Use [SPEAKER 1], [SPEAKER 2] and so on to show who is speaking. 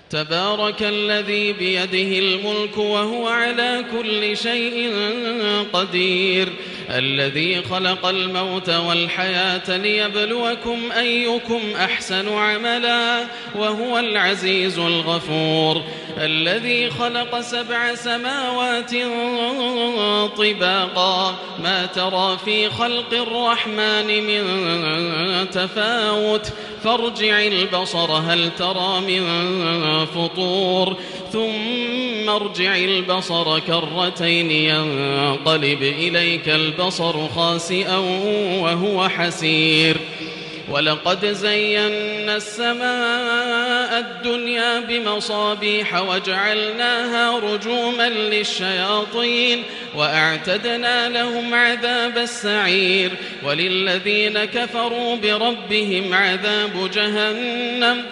[SPEAKER 1] تبارك الذي بيده الملك وهو على كل شيء قدير الذي خلق الموت والحياة ليبلوكم أيكم أحسن عملا وهو العزيز الغفور الذي خلق 7 سماوات طباقا ما ترى في خلق الرحمن من تفاوت فارجع البصر هل ترى من فطور ثم ارجع البصر كرتين ينقلب إليك البصر خاسئا وهو حسير ولقد زينا السماء الدنيا بمصابيح وجعلناها رجوما للشياطين وأعتدنا لهم عذاب السعير وللذين كفروا بربهم عذاب جهنم